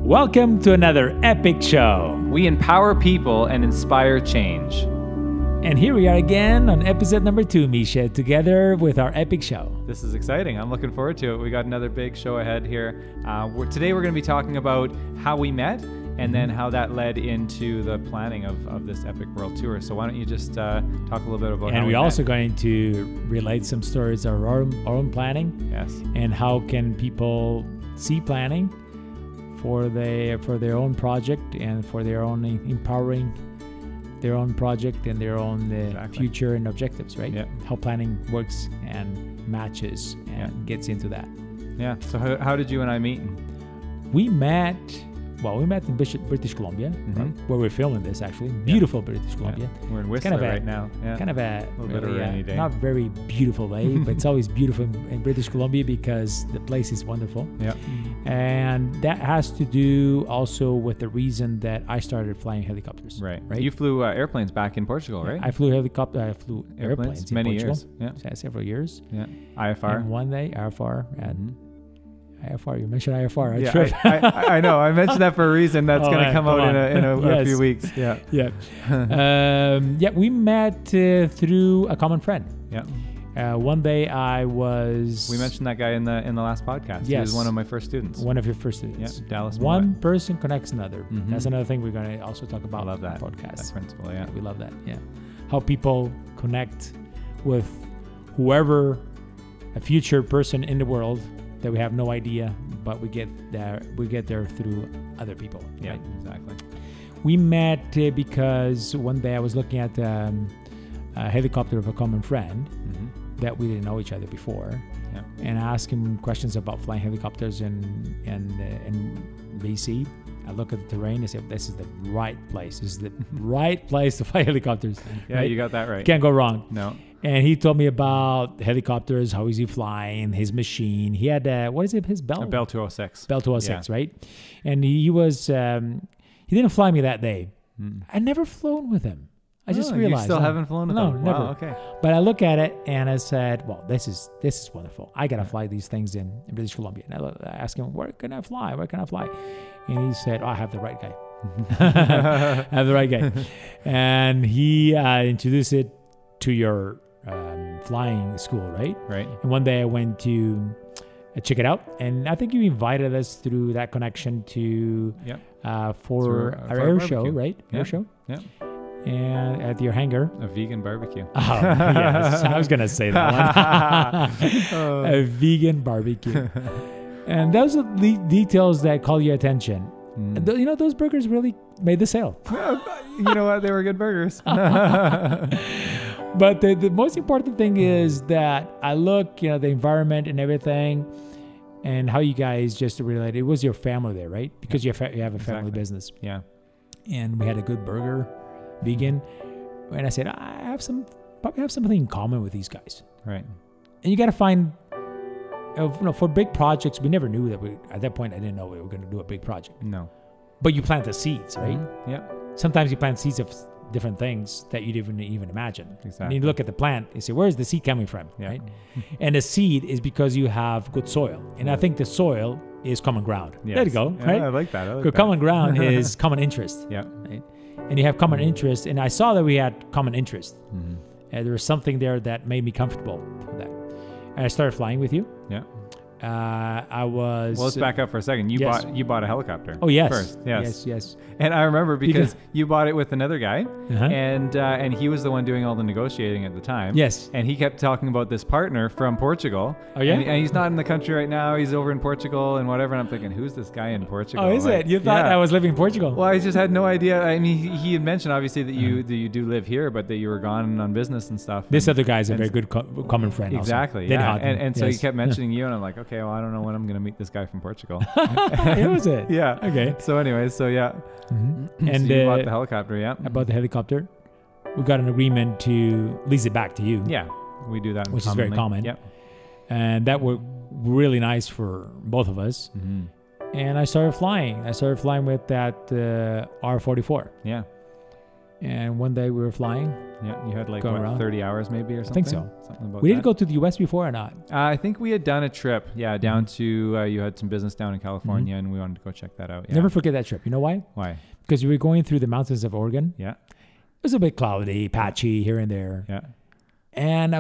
Welcome to another epic show. We empower people and inspire change. And here we are again on episode number 2, Misha, together with our epic show. This is exciting. I'm looking forward to it. We got another big show ahead here. Today we're going to be talking about how we met and then how that led into the planning of this epic world tour. So why don't you just talk a little bit about how we met. And we're also going to relate some stories of our own planning. Yes. And how can people see planning for their own project and for their own empowering their own project and their own future and objectives, right? Yeah. How planning works and matches and gets into that. Yeah. So how did you and I meet? We met in British Columbia, where we're filming this, actually. Beautiful British Columbia. Yeah. We're in Whistler right now. Yeah. Kind of a little bit of a rainy day. Not very beautiful day, but it's always beautiful in British Columbia because the place is wonderful. Yeah. And that has to do also with the reason that I started flying helicopters. Right. You flew airplanes back in Portugal, right? I flew airplanes in many Portugal. years. Yeah. Several years. Yeah. IFR. And one day, IFR. And IFR, you mentioned IFR. Yeah, I know. I mentioned that for a reason. That's going to come out in a few weeks. Yeah. Yeah. We met through a common friend. Yeah. One day we mentioned that guy in the last podcast. Yes. He was one of my first students. One of your first students. Yeah. Dallas. One person connects another. That's another thing we're going to also talk about. I love that podcast. That principle. Yeah. We love that. Yeah. How people connect with whoever, a future person in the world that we have no idea, but we get there through other people. Yeah, right? exactly. We met because one day I was looking at a helicopter of a common friend that we didn't know each other before, and I asked him questions about flying helicopters in BC. I look at the terrain and said, "This is the right place. This is the right place to fly helicopters." Yeah, right? You got that right. Can't go wrong. No. And he told me about helicopters, how is he flying, his machine. He had, his Bell? A Bell 206. Bell 206, right? And he was, he didn't fly me that day. I never flown with him. I just realized. You still haven't flown with him? No, never. Wow, okay. But I look at it and I said, well, this is wonderful. I got to fly these things in British Columbia. And I asked him, where can I fly? And he said, I have the right guy. I have the right guy. And he introduced it to your flying school, right? Right. And one day I went to check it out, and I think you invited us through that connection to for our air show, right? Yeah. Air show. Yeah. And at your hangar, a vegan barbecue. Oh, yes, I was gonna say that one. A vegan barbecue, and those are the details that call your attention. You know, those burgers really made the sale. You know what? They were good burgers. But the most important thing is that I look, the environment and everything, and how you guys just related. It was your family there, right? Because you have a family business. Yeah. And we had a good burger, vegan, and I said I probably have something in common with these guys. Right. And you got to find, for big projects, we never knew that at that point I didn't know we were going to do a big project. No. But you plant the seeds, right? Yeah. Sometimes you plant seeds of different things that you didn't even imagine. Exactly. And you look at the plant, you say, where's the seed coming from? Yeah. Right? And the seed is because you have good soil. And I think the soil is common ground. Yes. There you go. Yeah, right? I like that. Common ground is common interest. Yeah. Right? And you have common interest. And I saw that we had common interest. And there was something there that made me comfortable with that. And I started flying with you. Yeah. Well, let's back up for a second. You bought a helicopter. Oh, yes. First. Yes. And I remember because you bought it with another guy, and he was the one doing all the negotiating at the time. Yes. And he kept talking about this partner from Portugal. Oh, yeah? And he's not in the country right now. He's over in Portugal and whatever. And I'm thinking, who's this guy in Portugal? Oh, is it? You thought I was living in Portugal? Well, I just had no idea. I mean, he had mentioned, obviously, that you do live here, but that you were gone on business and stuff. This other guy is a very good common friend. Exactly. Also. Yeah. And so he kept mentioning you, and I'm like, okay, well, I don't know when I'm going to meet this guy from Portugal. It was it. Yeah. Okay. So anyways, so yeah. And so you bought the helicopter, yeah. I bought the helicopter. We got an agreement to lease it back to you. Yeah. We do that which is very common. Yep. And that worked really nice for both of us. Mm-hmm. And I started flying. I started flying with that R44. Yeah. And one day we were flying. Yeah, you had like Going what, around. 30 hours maybe or something? I think so. Something about We that. didn't go to the US before or not? I think we had done a trip, down to, you had some business down in California and we wanted to go check that out. Yeah. Never forget that trip. You know why? Why? Because we were going through the mountains of Oregon. Yeah. It was a bit cloudy, patchy here and there. Yeah. And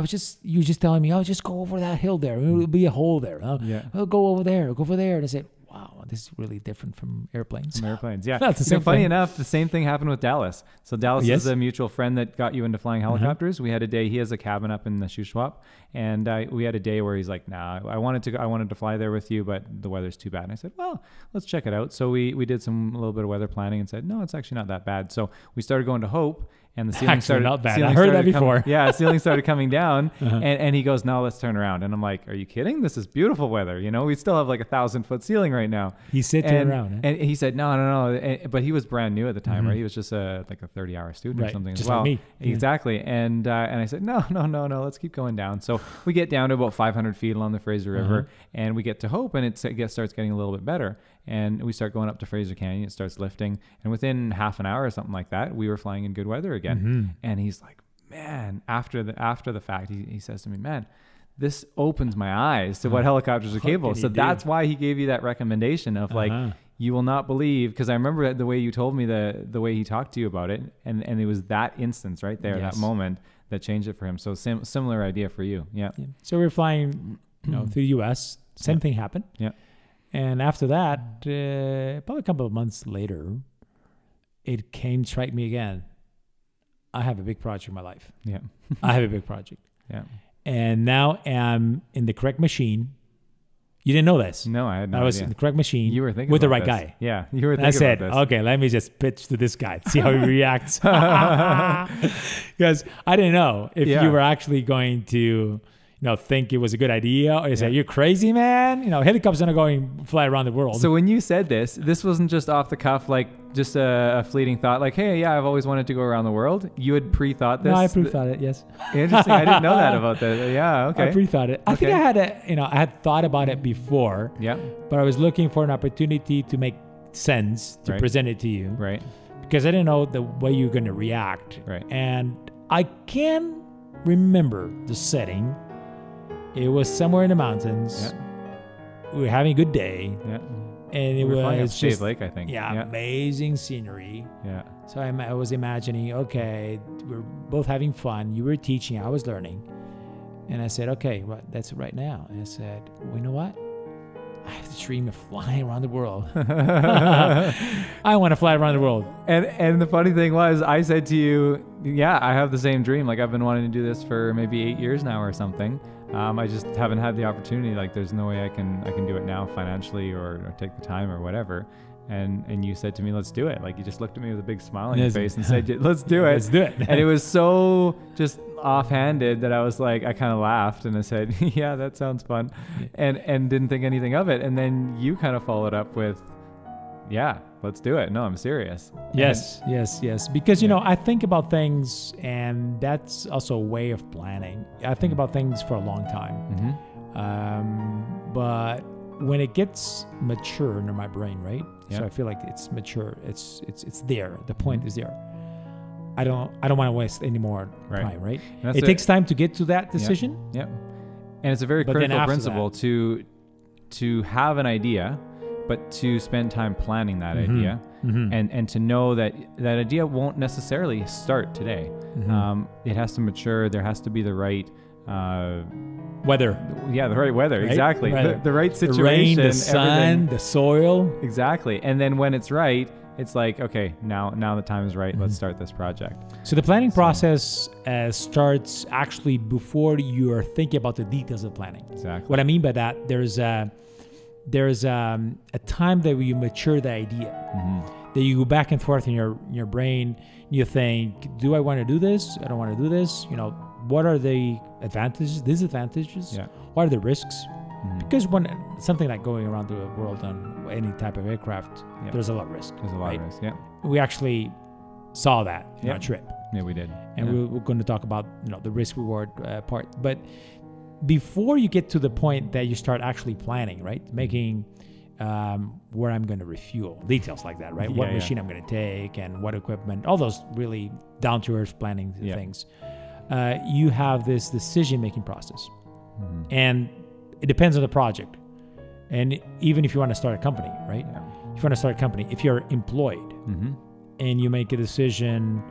you were just telling me, oh, just go over that hill there. There'll be a hole there. Yeah. Oh, go over there. Go over there. And I said, wow, this is really different from airplanes. From airplanes, yeah. That's the same funny thing. enough, the same thing happened with Dallas. So Dallas Yes. is a mutual friend that got you into flying helicopters. We had a day. He has a cabin up in the Shuswap, and we had a day where he's like, "Nah, I wanted to fly there with you, but the weather's too bad." And I said, "Well, let's check it out." So we did a little bit of weather planning and said, "No, it's actually not that bad." So we started going to Hope. And the ceiling Actually, started not bad. ceiling I heard started that before. the ceiling started coming down, and he goes, "No, let's turn around." And I'm like, "Are you kidding? This is beautiful weather. You know, we still have like 1,000-foot ceiling right now." He said turn around. And he said, no. But he was brand new at the time, right? He was just like a 30-hour student or something just as well. like me. Exactly. And I said, no, let's keep going down. So we get down to about 500 feet along the Fraser River, and we get to Hope, and it starts getting a little bit better. And we start going up to Fraser Canyon. It starts lifting. And within half an hour or something like that, we were flying in good weather again. And he's like, man, after the fact, he says to me, man, this opens my eyes to what helicopters are capable. So that's why he gave you that recommendation of like, you will not believe, because I remember the way you told me the way he talked to you about it. And it was that instance right there, that moment that changed it for him. So similar idea for you. Yeah. So we were flying, through the US. Same thing happened. Yeah. And after that, probably a couple of months later, it came to strike me again. I have a big project in my life. Yeah. I have a big project. Yeah. And now I'm in the correct machine. You didn't know this. No, I had no I was idea. in the correct machine. You were thinking with the about right this. guy. Yeah, you were And thinking I said, about this. okay, let me just pitch to this guy, see how he reacts. Because I didn't know if you were actually going to, think it was a good idea, or you say, you're crazy, man. Helicopters are going fly around the world. So when you said this wasn't just off the cuff, like just a fleeting thought, like, hey, I've always wanted to go around the world. You had pre-thought this? No, I pre-thought it, yes. Interesting. I didn't know that about that. Yeah, okay. I pre-thought it. I think I had I had thought about it before. Yeah. But I was looking for an opportunity to make sense to present it to you. Right. Because I didn't know the way you're going to react. Right. And I can remember the setting. It was somewhere in the mountains. Yeah. We were having a good day. Yeah. And it we were flying up was Shave just Lake, I think. Yeah, amazing scenery. Yeah. So I was imagining, okay, we're both having fun. You were teaching, I was learning. And I said, okay, well, that's it right now. And I said, well, you know what? I have the dream of flying around the world. I want to fly around the world. And the funny thing was, I said to you, yeah, I have the same dream. Like, I've been wanting to do this for maybe 8 years now or something. I just haven't had the opportunity. Like, there's no way I can do it now financially or take the time or whatever. And you said to me, let's do it. Like, you just looked at me with a big smile on your face and said, let's do it. Let's do it. And it was so just offhanded that I was like, I kind of laughed and I said, yeah, that sounds fun. And didn't think anything of it. And then you kind of followed up with, yeah, let's do it. No, I'm serious. Yes. Because, I think about things, and that's also a way of planning. I think about things for a long time. But when it gets mature in my brain, right? Yeah. So I feel like it's mature. It's there. The point is there. I don't want to waste any more time, right? It takes time to get to that decision. Yeah. And it's a very critical principle to have an idea, but to spend time planning that idea, and to know that that idea won't necessarily start today. It has to mature. There has to be the right weather. Yeah, the right weather. Right? Exactly. The right situation. The rain, the sun, everything. The soil. Exactly. And then when it's right, it's like, okay, now the time is right. Let's start this project. So the planning process starts actually before you are thinking about the details of planning. Exactly. What I mean by that, there's a time that you mature the idea. That you go back and forth in your brain. You think, do I want to do this? I don't want to do this. What are the advantages, disadvantages? Yeah. What are the risks? Because when something like going around the world on any type of aircraft, there's a lot of risk. There's a lot of risk. Yeah. We actually saw that in our trip. Yeah, we did. And we're going to talk about the risk reward part. But before you get to the point that you start actually planning, right, making where I'm going to refuel, details like that, right? What machine I'm going to take and what equipment, all those really down to earth planning things. You have this decision-making process, and it depends on the project. And even if you want to start a company, right? Yeah. If you want to start a company, if you're employed and you make a decision,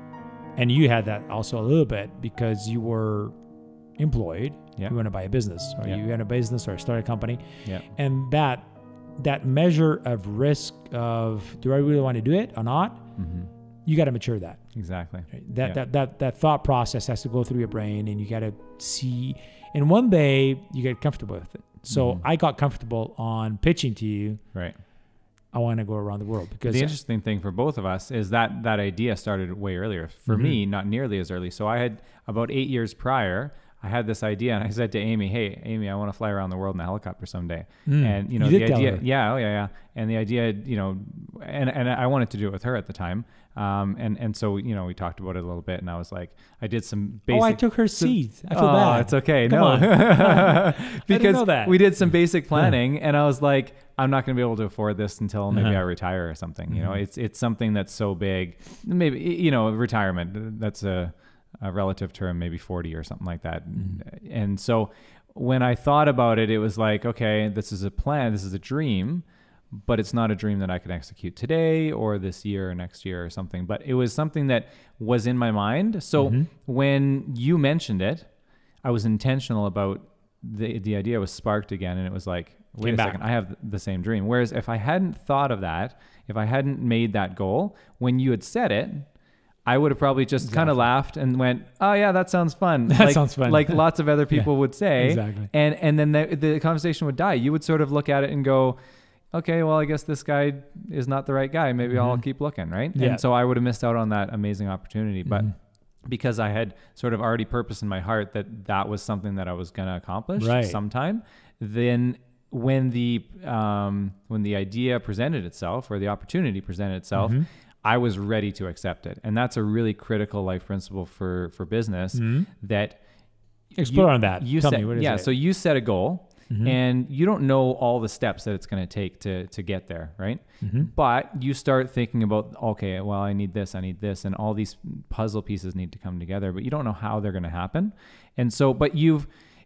and you had that also a little bit because you were employed, you want to buy a business, or you want a business or start a company, and that measure of risk of, do I really want to do it or not? You got to mature that. Exactly. Right? That thought process has to go through your brain, and you got to see, and one day you get comfortable with it. So I got comfortable on pitching to you. Right. I want to go around the world, because the interesting thing for both of us is that idea started way earlier. For me, not nearly as early. So I had about 8 years prior, I had this idea, and I said to Amy, "Hey, Amy, I want to fly around the world in a helicopter someday." And you the did idea, tell her. and the idea, and I wanted to do it with her at the time. And so, we talked about it a little bit, and I was like, I did some basic. I took her seat. I feel bad. It's okay. Come no, on. because I didn't know that. We did some basic planning, and I was like, I'm not going to be able to afford this until maybe I retire or something. It's something that's so big. Maybe retirement. That's a relative term, maybe 40 or something like that. And so when I thought about it, it was like, okay, this is a plan, this is a dream, but it's not a dream that I can execute today or this year or next year or something. But it was something that was in my mind. So when you mentioned it, I was intentional about the idea was sparked again, and it was like, wait a second, I have the same dream. Whereas if I hadn't thought of that, if I hadn't made that goal, when you had said it, I would have probably just kind of laughed and went, "Oh yeah, that sounds fun." Sounds fun. Like lots of other people would say. Exactly. And then the conversation would die. You would sort of look at it and go, "Okay, well, I guess this guy is not the right guy. Maybe I'll keep looking," right? Yeah. And so I would have missed out on that amazing opportunity. But because I had sort of already purpose in my heart that was something that I was going to accomplish sometime, then when the idea presented itself, or the opportunity presented itself, I was ready to accept it. And that's a really critical life principle for business that explore on that. Tell me, what is it? So you set a goal, and you don't know all the steps that it's going to take to get there, right? But you start thinking about, okay, well, I need this, and all these puzzle pieces need to come together, but you don't know how they're going to happen. And so,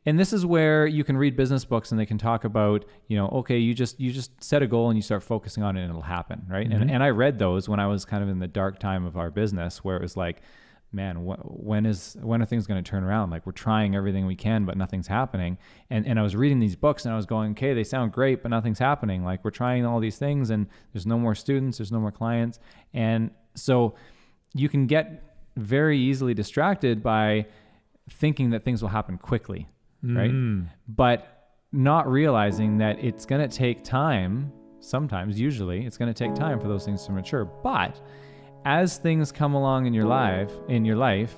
and this is where you can read business books, and they can talk about, okay, you just set a goal and you start focusing on it and it'll happen, right? And I read those when I was kind of in the dark time of our business, where it was like, man, when are things going to turn around? Like, we're trying everything we can, but nothing's happening. And I was reading these books, and I was going, okay, they sound great, but nothing's happening. Like, we're trying all these things, and there's no more students, there's no more clients. And so you can get very easily distracted by thinking that things will happen quickly. Right? But not realizing that it's going to take time. Sometimes, usually, it's going to take time for those things to mature. But as things come along in your life,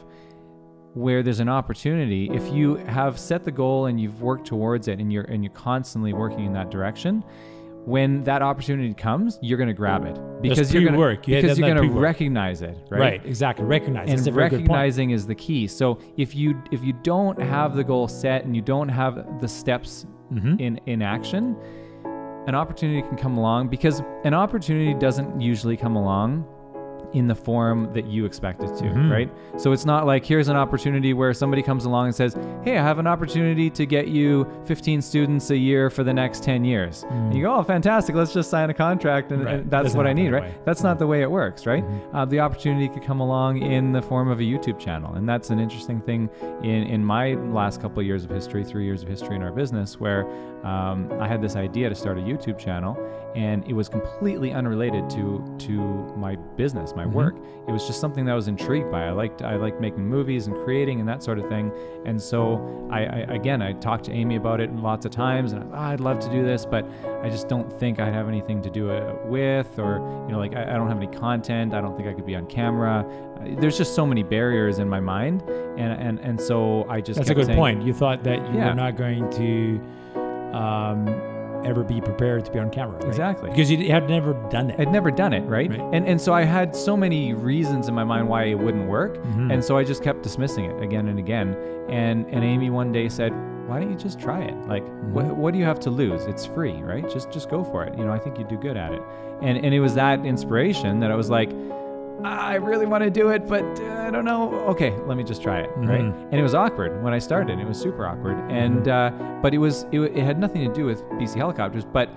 where there's an opportunity, if you have set the goal and you've worked towards it, and you're constantly working in that direction, when that opportunity comes, you're going to grab it because you're going to recognize it, right? Right, exactly. Recognize it. And recognizing is the key. So if you don't have the goal set and you don't have the steps in action, an opportunity can come along, because an opportunity doesn't usually come along in the form that you expect it to, right? So it's not like, here's an opportunity where somebody comes along and says, hey, I have an opportunity to get you 15 students a year for the next 10 years. And you go, oh, fantastic, let's just sign a contract and that's what I need, right? That's not the way it works, right? The opportunity could come along in the form of a YouTube channel. And that's an interesting thing in my last couple of years of history, 3 years of history in our business, where I had this idea to start a YouTube channel, and it was completely unrelated to my business, my work. It was just something that I was intrigued by. I liked making movies and creating and that sort of thing. And so I talked to Amy about it lots of times, and I'd love to do this, but I just don't think I'd have anything to do it with, or I don't have any content. I don't think I could be on camera. There's just so many barriers in my mind, and so I just that's a good point. You thought that you were not going to ever be prepared to be on camera, right? Exactly, because you had never done it. I'd never done it, right? And so I had so many reasons in my mind why it wouldn't work, and so I just kept dismissing it again and again. And Amy one day said, why don't you just try it? Like, what do you have to lose? It's free, right? Just go for it. I think you do good at it. And it was that inspiration that I was like, I really want to do it, but I don't know. Okay, let me just try it, right? And it was awkward when I started. It was super awkward, and but it had nothing to do with BC Helicopters. But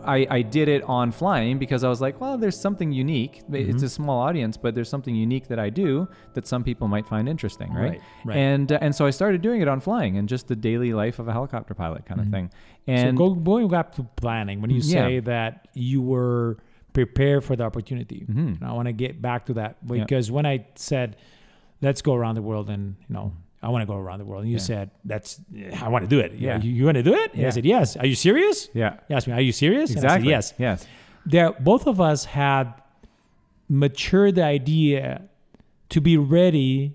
I did it on flying because I was like, well, there's something unique. It's a small audience, but there's something unique that I do that some people might find interesting, right? And so I started doing it on flying and just the daily life of a helicopter pilot kind of thing. And so going back to planning, when you say that you were prepared for the opportunity, and I want to get back to that because when I said, let's go around the world and, I want to go around the world. And you said, I want to do it. Yeah. You want to do it? And I said, yes. Are you serious? Yeah. You asked me, are you serious? Exactly. And I said, yes. Both of us had matured the idea to be ready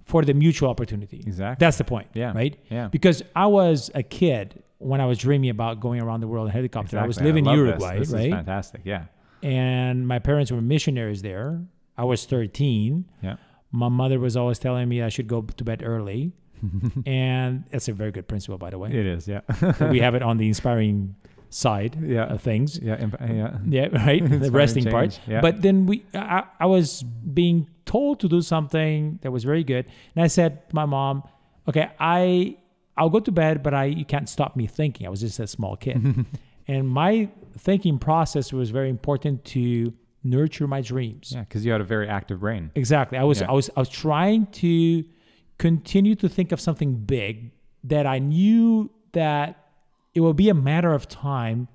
for the mutual opportunity. Exactly. That's the point. Yeah. Right? Yeah. Because I was a kid when I was dreaming about going around the world in a helicopter. Exactly. I was living in Uruguay, this right? Is fantastic. Yeah. And my parents were missionaries there. I was 13. Yeah. My mother was always telling me I should go to bed early. And that's a very good principle, by the way. It is, yeah. We have it on the inspiring side of things. Yeah, right? The resting part. Yeah. But then I was being told to do something that was very good. And I said to my mom, okay, I'll go to bed, but you can't stop me thinking. I was just a small kid. And my thinking process was very important to nurture my dreams. Yeah, because you had a very active brain. Exactly. I was trying to continue to think of something big that I knew that it will be a matter of time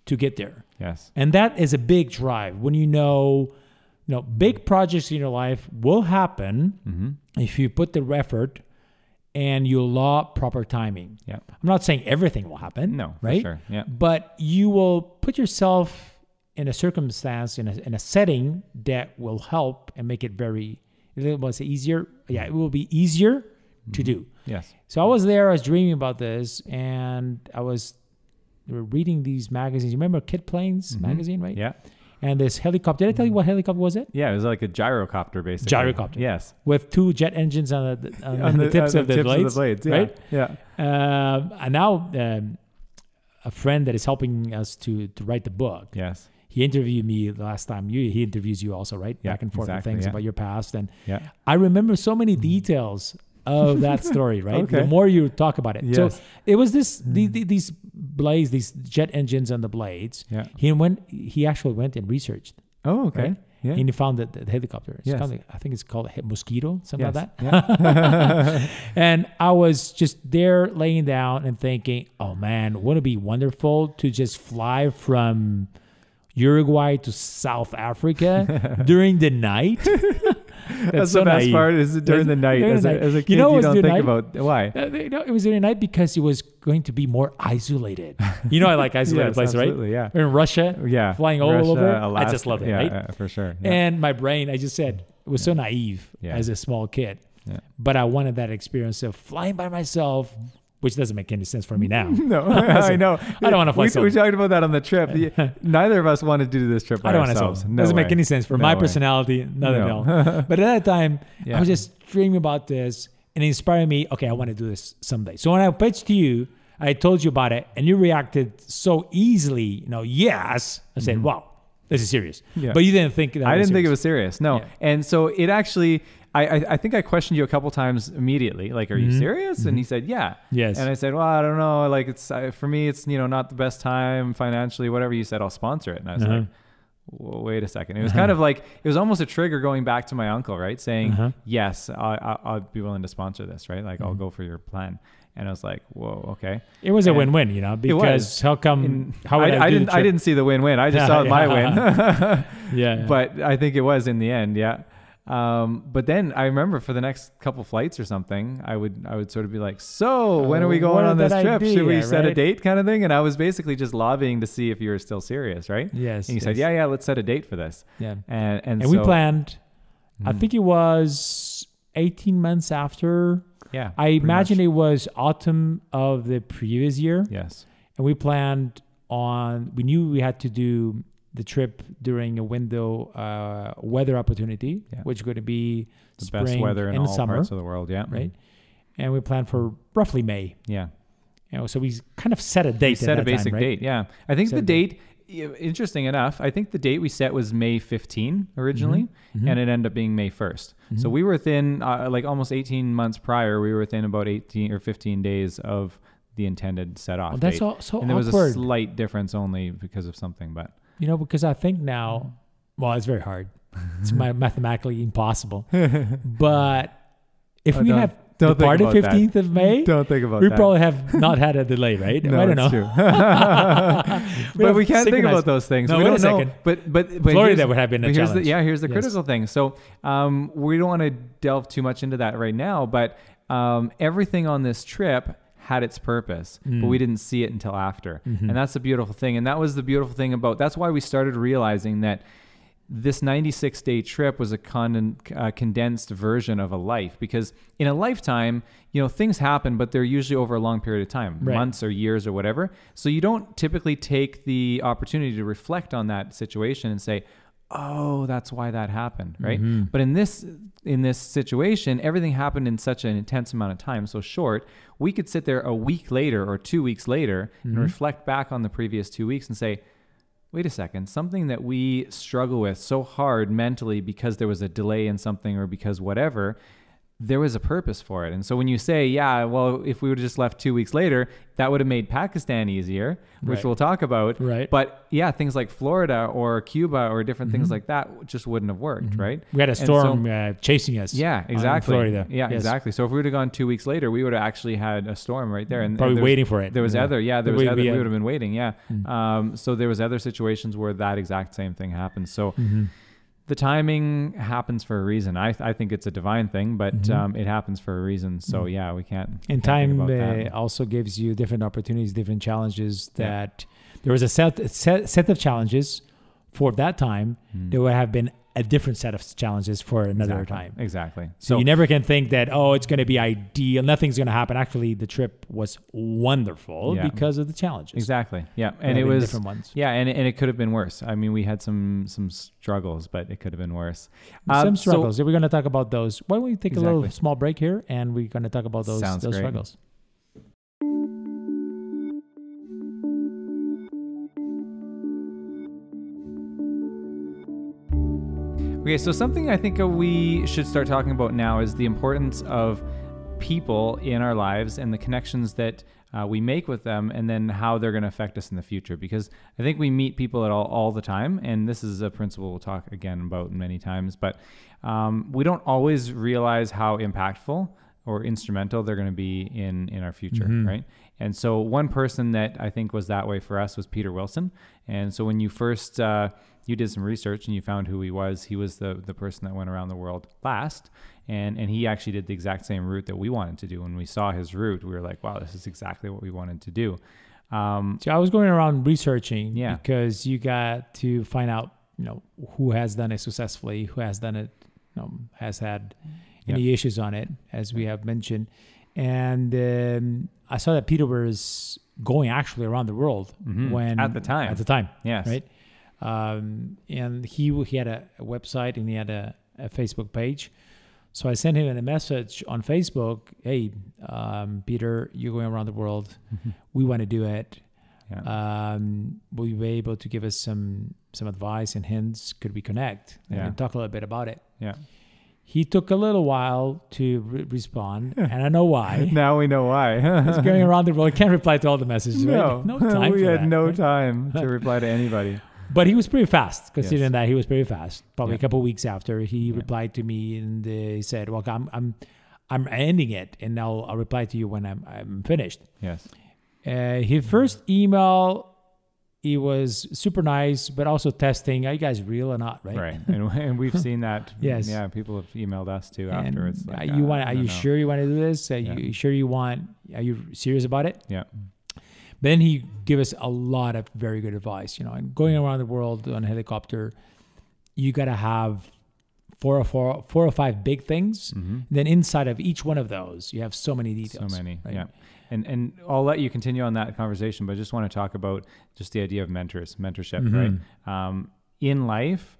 to get there. Yes. And that is a big drive when big projects in your life will happen if you put the effort and you allow proper timing. Yeah. I'm not saying everything will happen. No, right? For sure. Yeah. But you will put yourself in a circumstance, in a setting that will help and make it easier. Yeah, it will be easier to do. Yes. So I was dreaming about this, and we were reading these magazines. You remember Kid Planes magazine, right? Yeah. And this helicopter. Did I tell you what helicopter was it? Yeah, it was like a gyrocopter, basically. Gyrocopter. Yes. With two jet engines on the tips of the blades. Yeah. Right? Yeah. And now a friend that is helping us to write the book. Yes. He interviewed me the last time. He interviews you also, right? Yeah, back and forth exactly, with things about your past. And yeah. I remember so many details of that story, right? Okay. The more you talk about it. Yes. So it was these blades, these jet engines on the blades. Yeah. He actually went and researched. Oh, okay. Right? Yeah. And he found the helicopter. It's Yes. I think it's called a Mosquito, something like that. Yeah. And I was just there laying down and thinking, oh man, wouldn't it be wonderful to just fly from Uruguay to South Africa during the night? That's so the best part is during the night. As a kid, you don't think about why. It was during the night because it was going to be more isolated. I like isolated places, right? Yeah. We're in Russia, flying all over. Alaska, I just love it, right? For sure. Yeah. And my brain, I just said, it was so naive as a small kid. Yeah. But I wanted that experience of flying by myself, which doesn't make any sense for me now. No, I know. I don't want to fly solo. We talked about that on the trip. Neither of us wanted to do this trip by ourselves. I don't want to solo. Doesn't make any sense for my personality. No. But at that time, I was just dreaming about this and it inspired me, okay, I want to do this someday. So when I pitched to you, I told you about it and you reacted so easily, yes. I said, wow, this is serious. Yeah. But you didn't think that I didn't think it was serious. No. Yeah. And so it actually... I think I questioned you a couple times immediately. Like, are you serious? And he said, yeah. Yes. And I said, well, I don't know. Like, it's for me, it's not the best time financially. Whatever you said, I'll sponsor it. And I was like, well, wait a second. It was kind of like it was almost a trigger going back to my uncle, right? Saying, yes, I'll be willing to sponsor this, right? Like, I'll go for your plan. And I was like, whoa, okay. It was a win-win, because how come? I didn't see the win-win. I just saw my win. Yeah. But I think it was in the end, yeah. But then I remember for the next couple flights or something, I would sort of be like, so when are we going on this trip? Should we set a date kind of thing? And I was basically just lobbying to see if you were still serious, right? Yes. And you said, yeah, let's set a date for this. Yeah. And so, we planned, I think it was 18 months after. Yeah. I imagine it was autumn of the previous year. Yes. And we planned we knew we had to do the trip during a window weather opportunity, which is going to be the spring best weather in and all summer, parts of the world. Yeah. Right. And we planned for roughly May. Yeah. So we kind of set a date. We set a basic right? date. Yeah. I think the date, interesting enough, I think the date we set was May 15 originally, and it ended up being May 1st. So we were within like almost 18 months prior, we were within about 18 or 15 days of the intended set off date. That's so and there was awkward. a slight difference only because of something, but because I think now, well, it's very hard. It's mathematically impossible. But if we have departed 15th of May, don't think about we that. probably have not had a delay, right? No, I don't know. True. But we can't think about those things. No, we wait don't a know. second. But Florida would have been a challenge. Here's the critical thing. So we don't want to delve too much into that right now, but everything on this trip had its purpose, but we didn't see it until after. And that's the beautiful thing. And that was the beautiful thing that's why we started realizing that this 96-day trip was a condensed version of a life, because in a lifetime, things happen, but they're usually over a long period of time, months or years or whatever. So you don't typically take the opportunity to reflect on that situation and say, oh, that's why that happened, right? But in this situation, everything happened in such an intense amount of time, so short, we could sit there a week later or 2 weeks later and reflect back on the previous 2 weeks and say, wait a second, something that we struggle with so hard mentally because there was a delay in something or because whatever, there was a purpose for it. And so when you say, yeah, well, if we would have just left 2 weeks later, that would have made Pakistan easier, which we'll talk about. Right. But yeah, things like Florida or Cuba or different things like that just wouldn't have worked, right? We had a storm chasing us. Yeah, exactly. In Florida. Yeah, exactly. So if we would have gone 2 weeks later, we would have actually had a storm right there. And probably waiting for it. There was we would have been waiting. Yeah. So there was other situations where that exact same thing happened. So the timing happens for a reason. I think it's a divine thing, but it happens for a reason. So yeah, we can't. And time also gives you different opportunities, different challenges. That there was a set of challenges for that time. There would have been a different set of challenges for another time. Exactly. So you never can think that, it's going to be ideal. Nothing's going to happen. Actually, the trip was wonderful because of the challenges. Exactly. Yeah. And it was different ones. Yeah. And it could have been worse. I mean, we had some struggles, but it could have been worse. Some struggles. We're going to talk about those. Why don't we take a little small break here and we're going to talk about those struggles. Okay, so something I think we should start talking about now is the importance of people in our lives and the connections that we make with them, and then how they're going to affect us in the future. Because I think we meet people all the time, and this is a principle we'll talk again about many times, but we don't always realize how impactful or instrumental they're going to be in our future, right? And so one person that I think was that way for us was Peter Wilson. And so when you first you did some research and you found who he was the person that went around the world last, and he actually did the exact same route that we wanted to do. When we saw his route, we were like, wow, this is exactly what we wanted to do. So I was going around researching because you got to find out, who has done it successfully, who has done it, has had any issues on it, as we have mentioned. And I saw that Peter was going actually around the world when at the time, yes, right. And he had a website and he had a Facebook page. So I sent him a message on Facebook. Hey, Peter, you're going around the world. We want to do it. Yeah. Will you be able to give us some advice and hints? Could we connect and talk a little bit about it? Yeah. He took a little while to respond, and I know why. Now we know why. He's going around the world. He can't reply to all the messages. No, right? No time. We had no time to reply to anybody. But he was pretty fast, considering that he was pretty fast. Probably a couple of weeks after he replied to me, and he said, "Well, I'm ending it, and I'll reply to you when I'm finished." Yes. His first email, he was super nice, but also testing. Are you guys real or not? Right. Right. And we've seen that. Yes. Yeah. People have emailed us too afterwards. Like, are you sure you want to do this? Are you sure are you serious about it? Yeah. Then he gave us a lot of very good advice, and going around the world on a helicopter, you got to have four or five big things. Then inside of each one of those, you have so many details. So many. Right? Yeah. And I'll let you continue on that conversation, but I just want to talk about just the idea of mentorship, right? In life,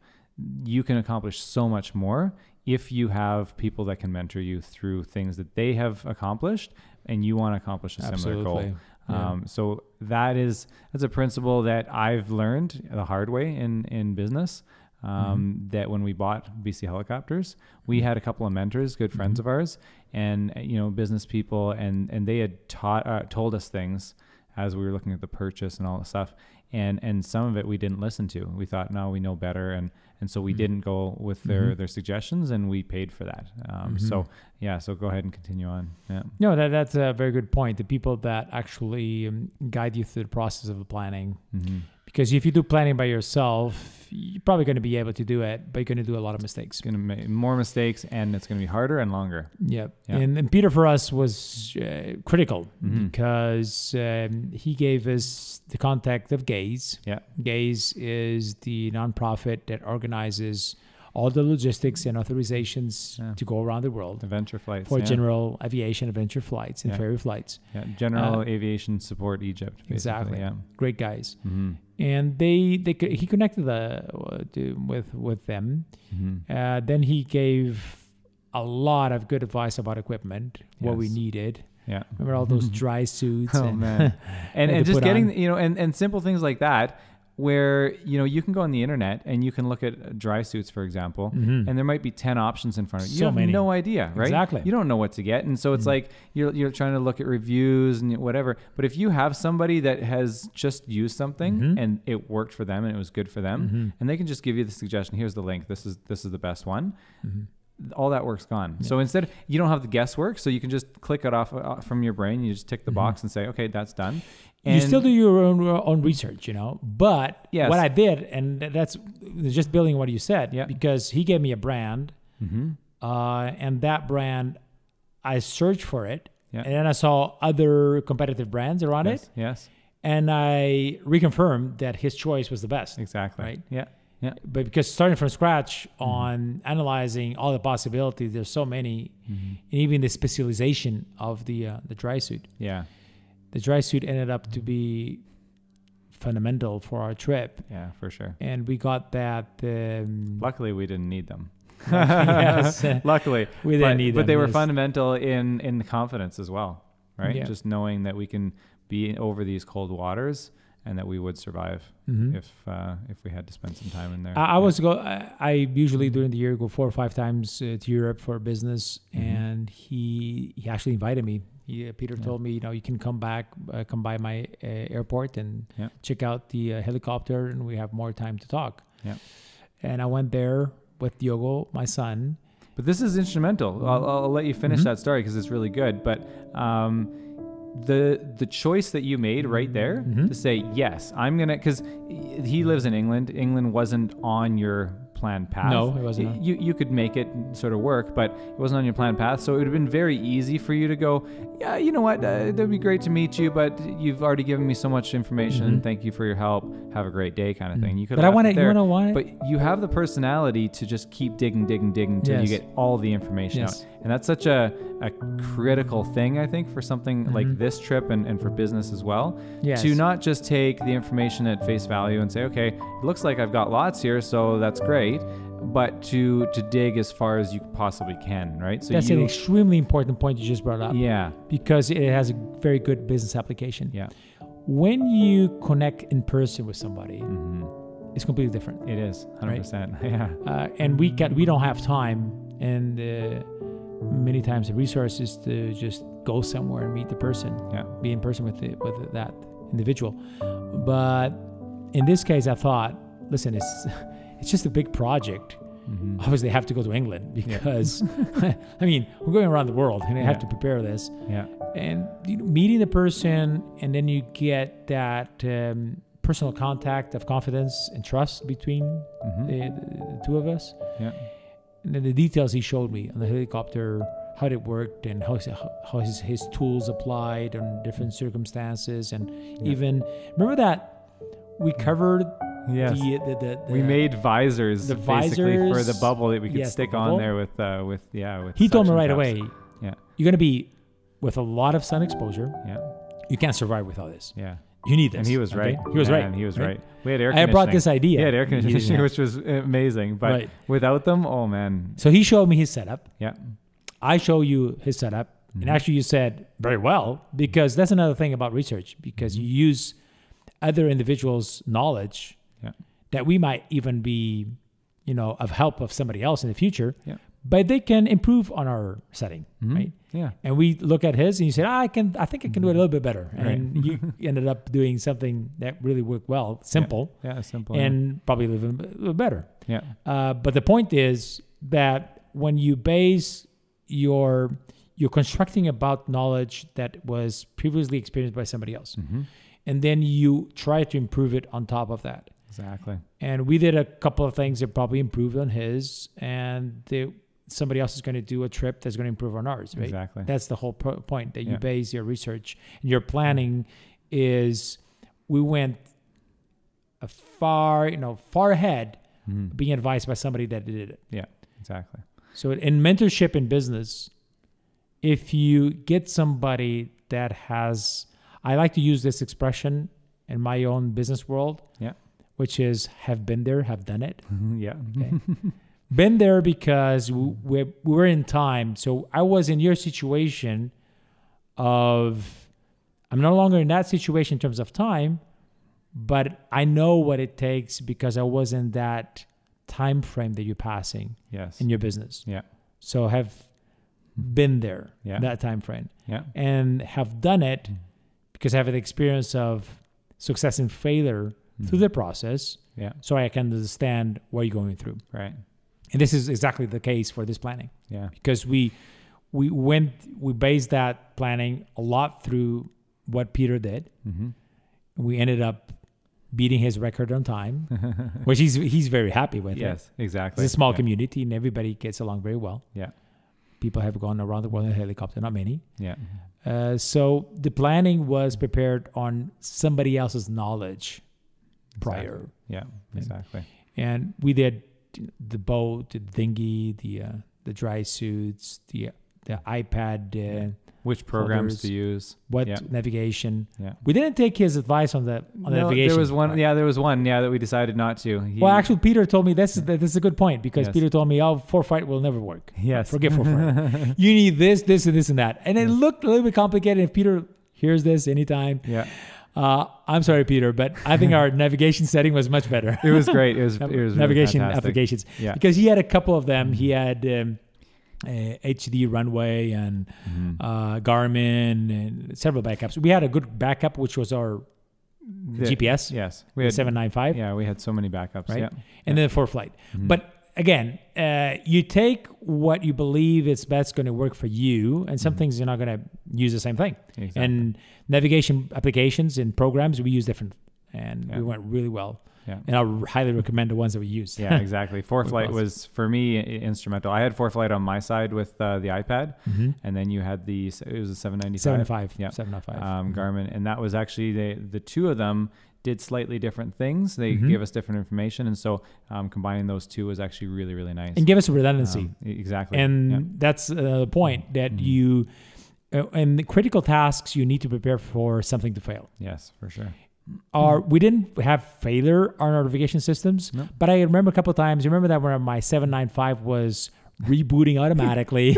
you can accomplish so much more if you have people that can mentor you through things that they have accomplished and you want to accomplish a similar goal. So that's a principle that I've learned the hard way in business. That when we bought BC Helicopters, we had a couple of mentors, good friends of ours, and business people, and they had told us things as we were looking at the purchase and all the stuff, and some of it we didn't listen to. We thought, no, we know better, and so we didn't go with their suggestions, and we paid for that. So go ahead and continue on. Yeah. No, that's a very good point. The people that actually guide you through the process of planning. Because if you do planning by yourself, you're probably going to be able to do it, but you're going to do a lot of mistakes. It's going to make more mistakes, and it's going to be harder and longer. Yep. And Peter for us was critical because he gave us the contact of Gaze. Yeah. Gaze is the nonprofit that organizes all the logistics and authorizations to go around the world. Adventure flights. For general aviation adventure flights and ferry flights. Yeah, General Aviation Support Egypt. Basically. Exactly. Yeah. Great guys. And he connected with them. Then he gave a lot of good advice about equipment, what we needed. Yeah. Remember all those dry suits? Oh, man. and just getting, and simple things like that, where, you can go on the internet and you can look at dry suits, for example, and there might be 10 options in front of you. You have no idea, right? Exactly. You don't know what to get. And so it's like you're trying to look at reviews and whatever. But if you have somebody that has just used something and it worked for them and it was good for them, and they can just give you the suggestion, here's the link, this is the best one. All that work's gone. So instead, you don't have the guesswork, so you can just click it off from your brain. You just tick the box and say, okay, that's done. And you still do your own research, but what I did, and that's just building what you said, because he gave me a brand, and that brand, I searched for it, and then I saw other competitive brands around it. Yes. And I reconfirmed that his choice was the best. Exactly. Right? Yeah. Yeah. But because starting from scratch on analyzing all the possibilities, there's so many, and even the specialization of the dry suit. Yeah. The dry suit ended up to be fundamental for our trip. Yeah, for sure. And we got that. Luckily, we didn't need them. Yes. Luckily. We didn't need them. But they were fundamental in the confidence as well, right? Yeah. Just knowing that we can be over these cold waters and that we would survive if we had to spend some time in there. I usually during the year go 4 or 5 times to Europe for business, and he actually invited me. Peter told me, you can come by my airport and check out the helicopter, and we have more time to talk. Yeah. And I went there with Diogo, my son. But this is instrumental. I'll let you finish that story because it's really good. But the choice that you made right there to say, yes, I'm going to, because he lives in England. England wasn't on your planned path. No, it wasn't. You could make it sort of work, but it wasn't on your planned path. So it would have been very easy for you to go, yeah, you know what, that'd be great to meet you, but you've already given me so much information. Thank you for your help. Have a great day, kind of thing. You could. But I want to. You know what? But you have the personality to just keep digging until you get all the information out. And that's such a critical thing, I think, for something like this trip and for business as well. Yes. To not just take the information at face value and say, okay, it looks like I've got lots here, so that's great. But to dig as far as you possibly can, right? So that's an extremely important point you just brought up. Yeah. Because it has a very good business application. Yeah. When you connect in person with somebody, it's completely different. It is, 100%. Right? Yeah. And we don't have time and many times the resources to just go somewhere and meet the person, be in person with that individual. But in this case, I thought, listen, it's just a big project. Obviously, I have to go to England because, I mean, we're going around the world and I have to prepare this. Yeah. And meeting the person, and then you get that personal contact of confidence and trust between the two of us. Yeah. And then the details he showed me on the helicopter, how it worked and how his tools applied on different circumstances. And even, remember that we covered... Yes. We made visors basically for the bubble that we could stick on there with. He told me right away, you're going to be with a lot of sun exposure. Yeah. You can't survive without this. Yeah. You need this. And he was right. He was right. He was right. We had air conditioning. I brought this idea. He had air conditioning, which was amazing. But without them, oh man. So he showed me his setup. Yeah. I show you his setup. And actually you said very well, because that's another thing about research, because you use other individuals' knowledge that we might even be, of help of somebody else in the future, but they can improve on our setting, right? Yeah. And we look at his and you said, I think I can do it a little bit better. And you ended up doing something that really worked well, simple. Yeah, simple. And probably a little better. Yeah. But the point is that when you base you're constructing about knowledge that was previously experienced by somebody else. And then you try to improve it on top of that. Exactly. And we did a couple of things that probably improved on his, and somebody else is going to do a trip that's going to improve on ours, right? Exactly. That's the whole point, that you base your research and your planning is we went far ahead being advised by somebody that did it. Yeah, exactly. So in mentorship in business, if you get somebody that has, I like to use this expression in my own business world, which is have been there, have done it. Yeah. Okay. Been there because we were in time. So I was in your situation of, I'm no longer in that situation in terms of time, but I know what it takes because I was in that time frame that you're passing in your business. Yeah. So have been there in that time frame. Yeah. And have done it because I have an experience of success and failure through the process. Yeah. So I can understand what you're going through. Right. And this is exactly the case for this planning. Yeah. Because we based that planning a lot through what Peter did. We ended up beating his record on time, which he's very happy with. Yes, exactly. It's a small community and everybody gets along very well. Yeah. People have gone around the world in a helicopter, not many. Yeah. So the planning was prepared on somebody else's knowledge prior. Yeah, exactly. And we did the boat, the dinghy, the dry suits, the iPad, which programs folders, to use, what navigation. Yeah. We didn't take his advice on the navigation. There was one. Part. Yeah, there was one. Yeah, that we decided not to. Well, actually, Peter told me this is a good point because Peter told me, foresight will never work. Yes. Forget foresight. You need this, and this, and that. And it looked a little bit complicated. If Peter hears this anytime, I'm sorry, Peter, but I think our navigation setting was much better. It was great. It was navigation really applications. Yeah. Because he had a couple of them. He had HD Runway and Garmin and several backups. We had a good backup, which was our GPS. Yes. We had 795. Yeah, we had so many backups. Right? Yeah. And then ForeFlight. But again, you take what you believe is best going to work for you, and some things you're not going to use the same thing. Exactly. And navigation applications and programs, we use different, and we went really well. Yeah. And I'll highly recommend the ones that we used. Yeah, exactly. ForeFlight was, for me, instrumental. I had ForeFlight on my side with the iPad, and then you had it was a 795. 795. Yeah. 795. Garmin. And that was actually, the two of them did slightly different things. They gave us different information. And so combining those two was actually really, really nice. And give us a redundancy. Exactly. And that's the point that you, in the critical tasks, you need to prepare for something to fail. Yes, for sure. We didn't have failure on our navigation systems, but I remember a couple of times. Remember that when my 795 was rebooting automatically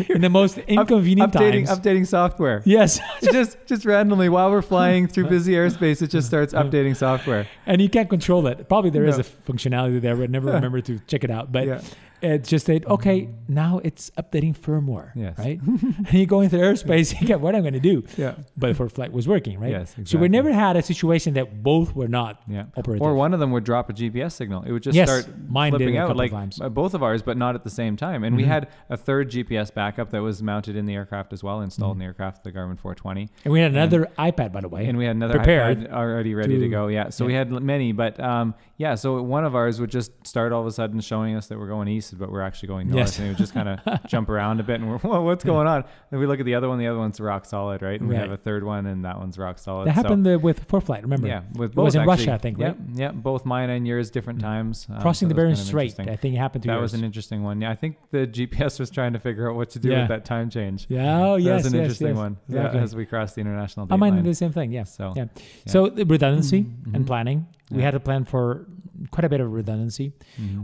in the most inconvenient times. Updating software. Yes. just randomly while we're flying through busy airspace, it just starts updating software. And you can't control it. Probably there is a functionality there, but I never remember to check it out. But it just said, okay, now it's updating firmware, right? And you go into airspace, you get what I'm going to do. Yeah. But ForeFlight was working, right? Yes, exactly. So we never had a situation that both were not operative. Or one of them would drop a GPS signal. It would just start flipping out, like both of ours, but not at the same time. And we had a third GPS backup that was mounted in the aircraft as well, installed in the aircraft, the Garmin 420. And we had another iPad, by the way. And we had another iPad already ready to go. Yeah. So we had many, but so one of ours would just start all of a sudden showing us that we're going east, but we're actually going north, and it would just kind of jump around a bit, and we're, whoa, what's going on? And we look at the other one's rock solid, right? And we have a third one, and that one's rock solid. That happened with ForeFlight, remember? Yeah, with both. It was in actually, Russia, I think, right? Yeah, both mine and yours, different times. Crossing the Bering Strait, I think it happened to yours. That was an interesting one. Yeah, I think the GPS was trying to figure out what to do with that time change. Yeah, oh, yes, that was an interesting one. Exactly. Yeah, as we crossed the international date I line. did the same thing, So the redundancy and planning. We had to plan for quite a bit of redundancy.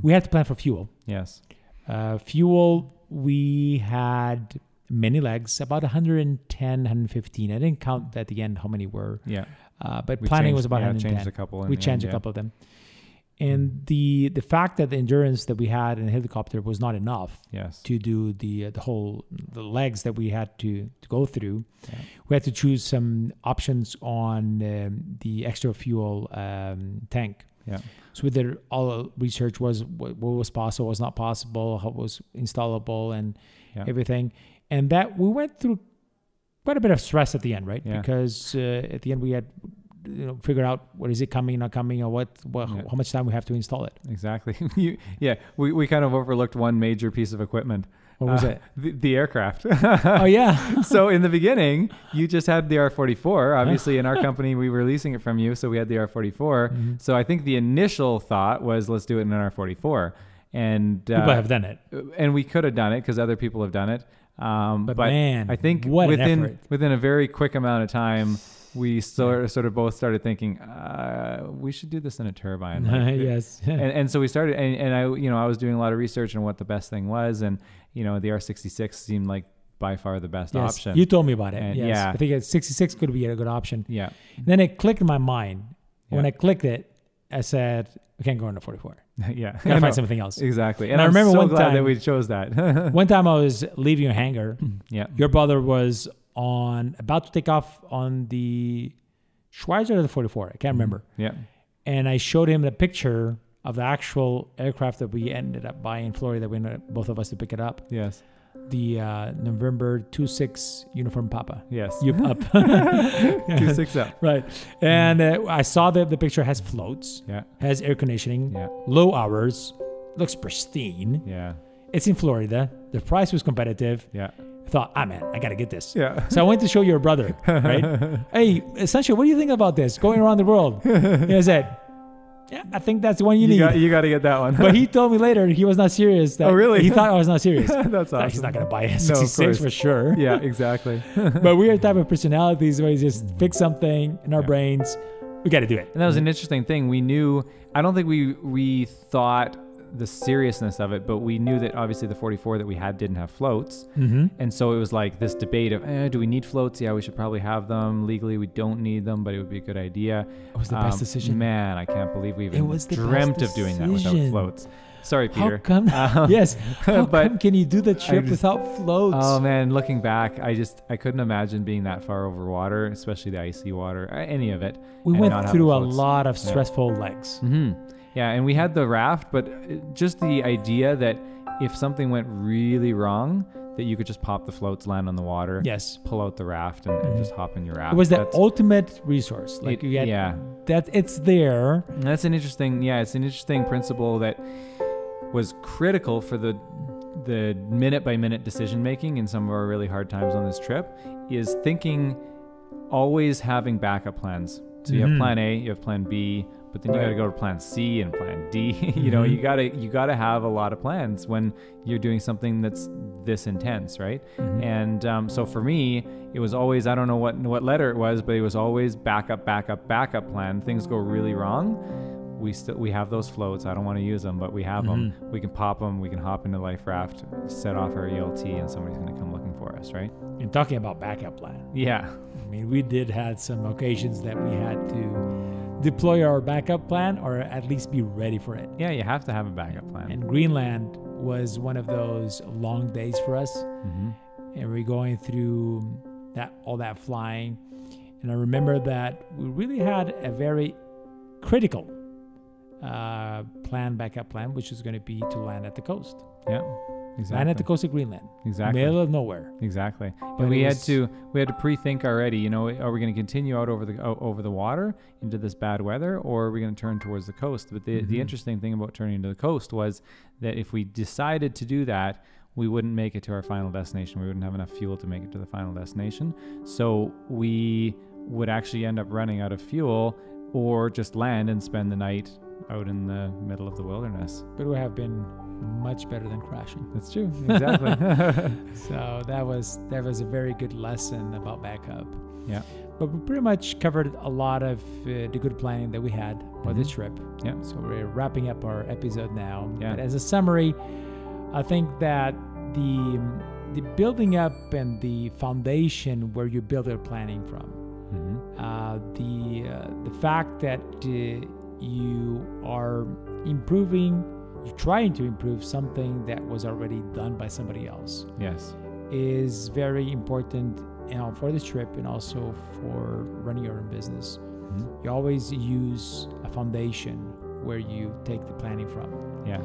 We had to plan for fuel. Yes. Fuel, we had many legs, about 110, 115. I didn't count at the end how many were. Yeah. But planning was about 110. Changed a couple. We changed a couple of them. And the fact that the endurance that we had in the helicopter was not enough to do the legs that we had to go through. Yeah. We had to choose some options on the extra fuel tank. Yeah. So we did all research, what was possible, what was not possible, how it was installable, and everything. And that we went through quite a bit of stress at the end, right? Yeah. Because at the end we had figure out what is it coming, not coming, or how much time we have to install it. Exactly. We kind of overlooked one major piece of equipment. What was it? The aircraft. Oh, yeah. So in the beginning, you just had the R-44. Obviously, in our company, we were leasing it from you, so we had the R-44. Mm-hmm. So I think the initial thought was, let's do it in an R-44. And people have done it. And we could have done it because other people have done it. But man, I think within a very quick amount of time, we sort of both started thinking, we should do this in a turbine. Yes. And so we started, and I was doing a lot of research on what the best thing was, and the R66 seemed like by far the best option. You told me about it. And yes. Yeah. I think a 66 could be a good option. Yeah. Then it clicked in my mind. When I clicked it, I said, we can't go into 44. Yeah. Gotta find something else. Exactly. And I remember so glad that we chose that. One time I was leaving a hangar. Yeah. Your brother was about to take off on the Schweizer or the 44. I can't remember. Yeah. And I showed him the picture of the actual aircraft that we ended up buying in Florida. We ended up, both of us to pick it up. Yes. The November 26 uniform Papa. Yes. You up. 26 up. Right. And I saw that the picture has floats. Yeah. Has air conditioning. Yeah. Low hours. Looks pristine. Yeah. It's in Florida. The price was competitive. Yeah. I thought, man, I got to get this. Yeah. So I went to show your brother, right? Hey, Sancho, what do you think about this? Going around the world. He said, yeah, I think that's the one you need. You got to get that one. But he told me later he was not serious. Oh, really? He thought I was not serious. That's awesome. He's not going to buy a 66 for sure. Yeah, exactly. But we are the type of personalities where we just fix something in our brains. We got to do it. And that was an interesting thing. We knew, I don't think we thought the seriousness of it, but we knew that obviously the 44 that we had didn't have floats. Mm-hmm. And so it was like this debate of, do we need floats? Yeah, we should probably have them. Legally, we don't need them, but it would be a good idea. It was the best decision. Man, I can't believe we even dreamt of doing that without floats. Sorry, Peter. How come? Yes. How come can you do the trip without floats? Oh man, looking back, I couldn't imagine being that far over water, especially the icy water, any of it. We went through a lot of stressful legs. Mm-hmm. Yeah, and we had the raft, but just the idea that if something went really wrong, that you could just pop the floats, land on the water, pull out the raft, and just hop in your raft. It was the ultimate resource. That it's there. And that's an interesting principle that was critical for the minute by minute decision making in some of our really hard times on this trip, is thinking, always having backup plans. So you have plan A, you have plan B, but then you got to go to plan C and plan D. You gotta have a lot of plans when you're doing something that's this intense, right? Mm-hmm. And so for me, it was always, I don't know what letter it was, but it was always backup plan. Things go really wrong, we have those floats. I don't want to use them, but we have them. We can pop them. We can hop into the life raft, set off our ELT, and somebody's going to come looking for us, right? And talking about backup plan. Yeah. I mean, we did have some occasions that we had to deploy our backup plan, or at least be ready for it. Yeah, you have to have a backup plan. And Greenland was one of those long days for us. Mm-hmm. And we're going through all that flying. And I remember that we really had a very critical backup plan, which is going to be to land at the coast. Yeah, exactly. Land at the coast of Greenland. Exactly. Middle of nowhere. Exactly. And we had to pre-think already. Are we going to continue out over the water into this bad weather, or are we going to turn towards the coast? But the interesting thing about turning to the coast was that if we decided to do that, we wouldn't make it to our final destination. We wouldn't have enough fuel to make it to the final destination. So we would actually end up running out of fuel, or just land and spend the night out in the middle of the wilderness. But it would have been much better than crashing. That's true. Exactly. So that was a very good lesson about backup. Yeah. But we pretty much covered a lot of the good planning that we had for this trip. Yeah. So we're wrapping up our episode now. Yeah. But as a summary, I think that the building up and the foundation where you build your planning from. The fact that you are improving, you're trying to improve something that was already done by somebody else. Yes. Is very important, for this trip and also for running your own business. You always use a foundation where you take the planning from. Yeah.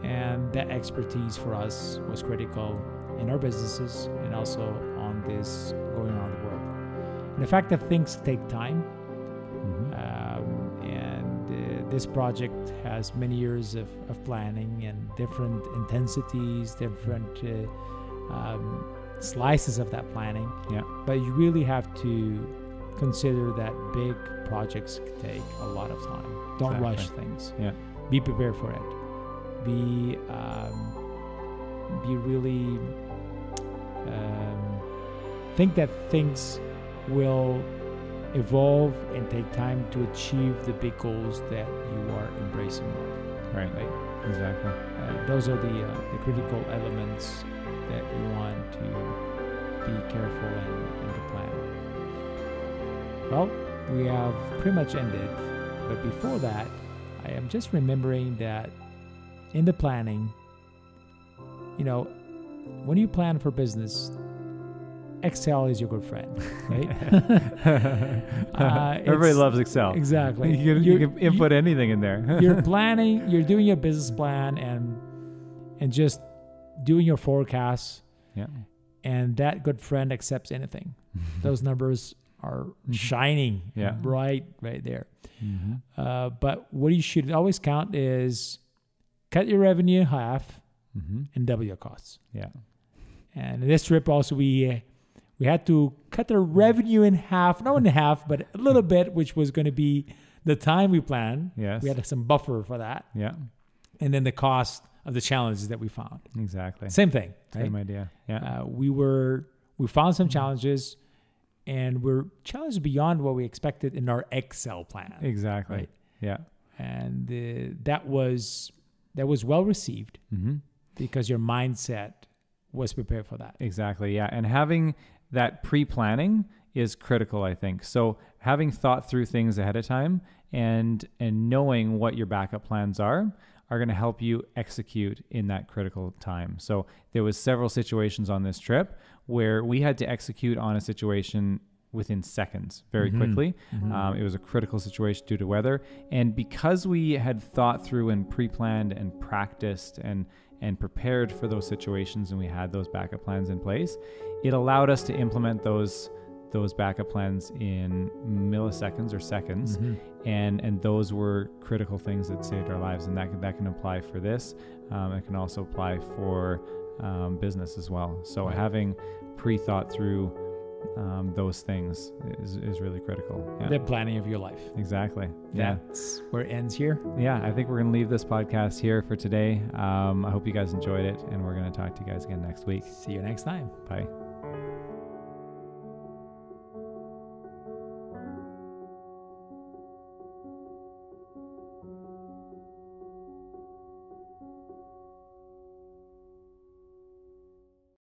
And that expertise for us was critical in our businesses and also on this going around the world. And the fact that things take time, this project has many years of planning and different intensities, different slices of that planning. Yeah. But you really have to consider that big projects take a lot of time. Don't rush things. Yeah. Be prepared for it. Be really think that things will evolve and take time to achieve the big goals that you are embracing in life. Right. Exactly. Those are the critical elements that you want to be careful and to plan. Well, we have pretty much ended, but before that, I am just remembering that in the planning, when you plan for business, Excel is your good friend, right? Everybody loves Excel. Exactly. You can input anything in there. You're planning, you're doing your business plan and just doing your forecasts. Yeah. And that good friend accepts anything. Those numbers are shining bright right there. But what you should always count is cut your revenue in half and double your costs. Yeah. And in this trip also we had to cut the revenue in half, not in half, but a little bit, which was going to be the time we planned. Yes. We had some buffer for that. Yeah. And then the cost of the challenges that we found. Exactly. Same thing. Right? Same idea. Yeah. We found some challenges, and we're challenged beyond what we expected in our Excel plan. Exactly. Right? Yeah. And that was well received because your mindset was prepared for that. Exactly. Yeah. And having that pre-planning is critical, I think. So having thought through things ahead of time and knowing what your backup plans are going to help you execute in that critical time. So there was several situations on this trip where we had to execute on a situation within seconds, very quickly. It was a critical situation due to weather. And because we had thought through and pre-planned and practiced and prepared for those situations, and we had those backup plans in place, it allowed us to implement those backup plans in milliseconds or seconds. And those were critical things that saved our lives. And that can apply for this. It can also apply for business as well. So having pre-thought through those things is really critical. Yeah. The planning of your life. Exactly. Yeah. That's where it ends here. Yeah, I think we're going to leave this podcast here for today. I hope you guys enjoyed it, and we're going to talk to you guys again next week. See you next time. Bye.